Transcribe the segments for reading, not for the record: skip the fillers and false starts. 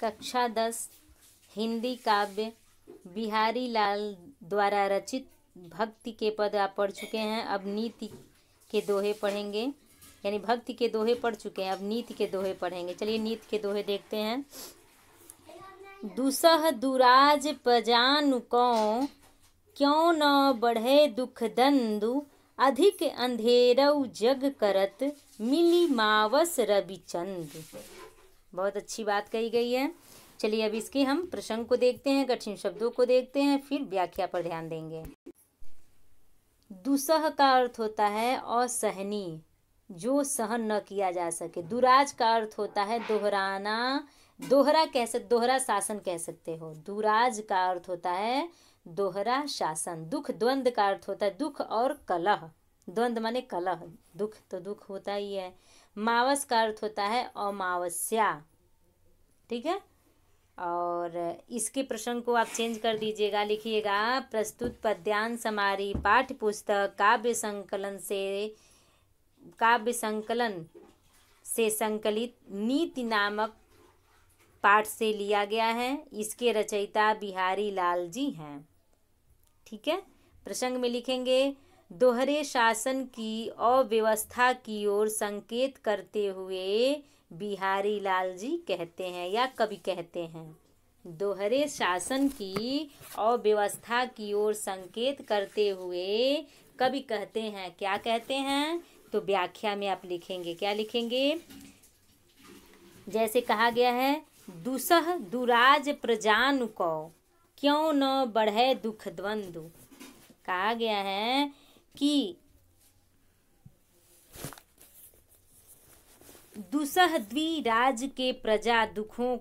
कक्षा 10 हिंदी काव्य बिहारी लाल द्वारा रचित भक्ति के पद आप पढ़ चुके हैं। अब नीति के दोहे पढ़ेंगे, यानी भक्ति के दोहे पढ़ चुके हैं, अब नीति के दोहे पढ़ेंगे। चलिए नीति के दोहे देखते हैं। दुसह दुराज पजानु कौ, क्यों न बढ़े दुख दंदु, अधिक अंधेरऊ जग करत, मिली मावस रवि चंद। बहुत अच्छी बात कही गई है। चलिए अब इसके हम प्रसंग को देखते हैं, कठिन शब्दों को देखते हैं, फिर व्याख्या पर ध्यान देंगे। दुसह का अर्थ होता है असहनीय, जो सहन न किया जा सके। दुराज का अर्थ होता है दोहराना, दोहरा शासन कह सकते हो। दुराज का अर्थ होता है दोहरा शासन। दुख द्वंद का अर्थ होता है दुख और कलह। द्वंद माने कलह, दुख तो दुख होता ही है। मावस का अर्थ होता है अमावस्या, ठीक है। और इसके प्रसंग को आप चेंज कर दीजिएगा, लिखिएगा प्रस्तुत पद्यांश हमारी पाठ्य पुस्तक काव्य संकलन से संकलित नीति नामक पाठ से लिया गया है। इसके रचयिता बिहारी लाल जी हैं, ठीक है। प्रसंग में लिखेंगे दोहरे शासन की अव्यवस्था की ओर संकेत करते हुए बिहारी लाल जी कहते हैं या कवि कहते हैं। दोहरे शासन की अव्यवस्था की ओर संकेत करते हुए कवि कहते हैं। क्या कहते हैं? तो व्याख्या में आप लिखेंगे, क्या लिखेंगे? जैसे कहा गया है दुसह दुराज प्रजानु को, क्यों न बढ़े दुख द्वंदु। कहा गया है कि दुसह द्विराज के प्रजा दुखों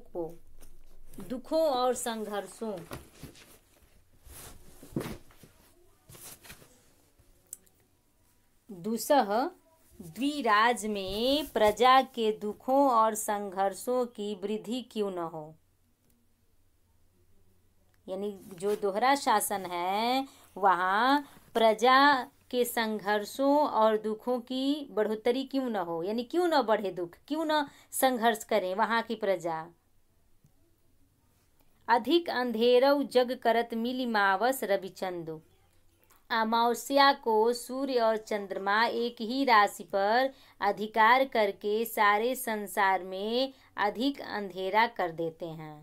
और संघर्षों दुसह द्विराज में प्रजा के दुखों और संघर्षों की वृद्धि क्यों न हो। यानी जो दोहरा शासन है वहाँ प्रजा के संघर्षों और दुखों की बढ़ोतरी क्यों न हो, यानी क्यों न बढ़े दुख, क्यों न संघर्ष करें वहाँ की प्रजा। अधिक अंधेरऊ जग करत मिली मावस रवि चंदु। अमावस्या को सूर्य और चंद्रमा एक ही राशि पर अधिकार करके सारे संसार में अधिक अंधेरा कर देते हैं।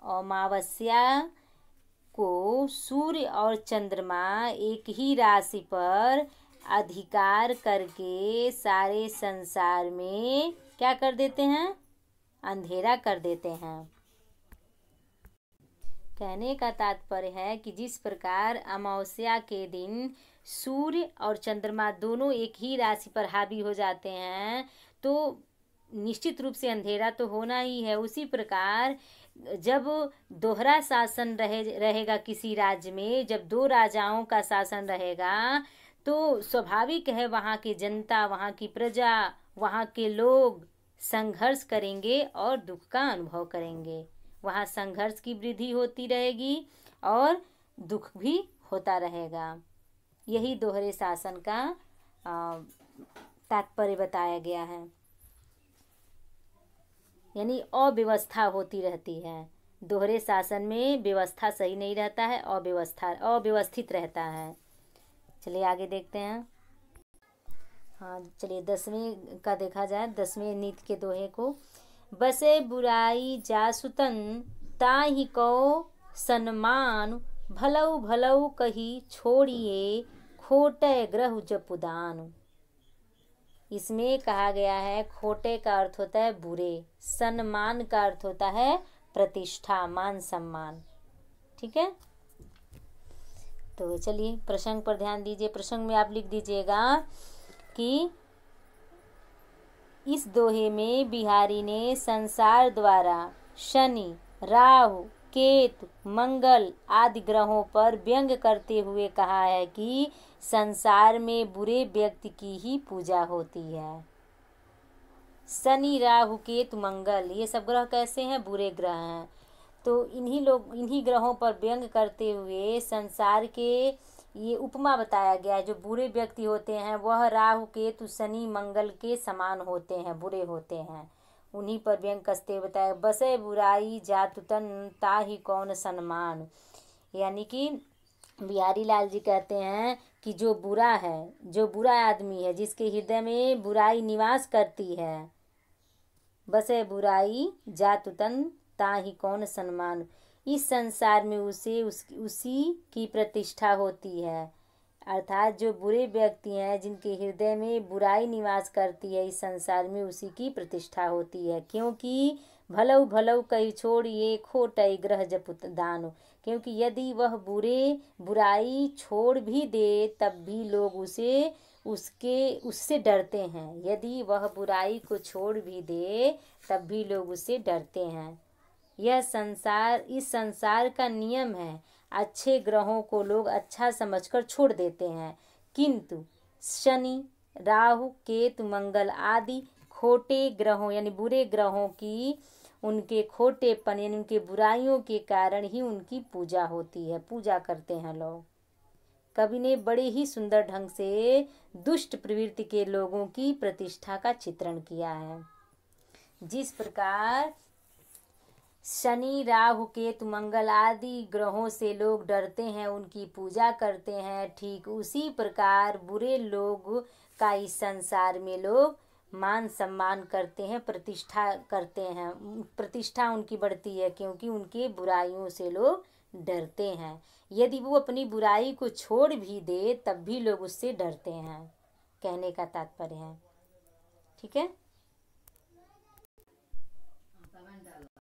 अमावस्या को सूर्य और चंद्रमा एक ही राशि पर अधिकार करके सारे संसार में क्या कर देते हैं? अंधेरा कर देते हैं। कहने का तात्पर्य है कि जिस प्रकार अमावस्या के दिन सूर्य और चंद्रमा दोनों एक ही राशि पर हावी हो जाते हैं तो निश्चित रूप से अंधेरा तो होना ही है। उसी प्रकार जब दोहरा शासन रहेगा किसी राज्य में, जब दो राजाओं का शासन रहेगा तो स्वाभाविक है वहाँ की जनता, वहाँ की प्रजा, वहाँ के लोग संघर्ष करेंगे और दुख का अनुभव करेंगे। वहाँ संघर्ष की वृद्धि होती रहेगी और दुख भी होता रहेगा। यही दोहरे शासन का तात्पर्य बताया गया है, यानी अव्यवस्था होती रहती है। दोहरे शासन में व्यवस्था सही नहीं रहता है, अव्यवस्थित रहता है। चलिए आगे देखते हैं। हाँ चलिए 10वें का देखा जाए, 10वें नीति के दोहे को। बसे बुराई जासुतन ताहि को सन्मान, भलऊ भलऊ कही छोड़िए खोटे ग्रह जपुदान। इसमें कहा गया है खोटे का अर्थ होता है बुरे, सम्मान का अर्थ होता है प्रतिष्ठा, मान सम्मान, ठीक है। तो चलिए प्रसंग पर ध्यान दीजिए। प्रसंग में आप लिख दीजिएगा कि इस दोहे में बिहारी ने संसार द्वारा शनि, राहु, केतु, मंगल आदि ग्रहों पर व्यंग करते हुए कहा है कि संसार में बुरे व्यक्ति की ही पूजा होती है। शनि, राहु, केतु, मंगल ये सब ग्रह कैसे हैं? बुरे ग्रह हैं। तो इन्हीं ग्रहों पर व्यंग करते हुए संसार के ये उपमा बताया गया है। जो बुरे व्यक्ति होते हैं वह राहु, केतु, शनि, मंगल के समान होते हैं, बुरे होते हैं। उन्हीं पर व्यंग कसते हुए बताया, बसे बुराई जातु तन ताहि कौन सम्मान। यानी कि बिहारी लाल जी कहते हैं कि जो बुरा है, जो बुरा आदमी है, जिसके हृदय में बुराई निवास करती है, बसे बुराई जातु तन ताहि कौन सम्मान, इस संसार में उसी की प्रतिष्ठा होती है। अर्थात जो बुरे व्यक्ति हैं, जिनके हृदय में बुराई निवास करती है, इस संसार में उसी की प्रतिष्ठा होती है। क्योंकि भलऊ भलऊ कही छोड़िए खोटई ग्रह जपुत दान, क्योंकि यदि वह बुराई छोड़ भी दे तब भी लोग उससे डरते हैं। यदि वह बुराई को छोड़ भी दे तब भी लोग उससे डरते हैं। इस संसार का नियम है। अच्छे ग्रहों को लोग अच्छा समझकर छोड़ देते हैं, किंतु शनि राहु केतु मंगल आदि खोटे ग्रहों यानी बुरे ग्रहों की उनके खोटेपन यानी उनके बुराइयों के कारण ही उनकी पूजा होती है, पूजा करते हैं लोग। कवि ने बड़े ही सुंदर ढंग से दुष्ट प्रवृत्ति के लोगों की प्रतिष्ठा का चित्रण किया है। जिस प्रकार शनि राहु केतु मंगल आदि ग्रहों से लोग डरते हैं, उनकी पूजा करते हैं, ठीक उसी प्रकार बुरे लोग का इस संसार में लोग मान सम्मान करते हैं, प्रतिष्ठा करते हैं। प्रतिष्ठा उनकी बढ़ती है क्योंकि उनके बुराइयों से लोग डरते हैं। यदि वो अपनी बुराई को छोड़ भी दे तब भी लोग उससे डरते हैं, कहने का तात्पर्य है। ठीक है।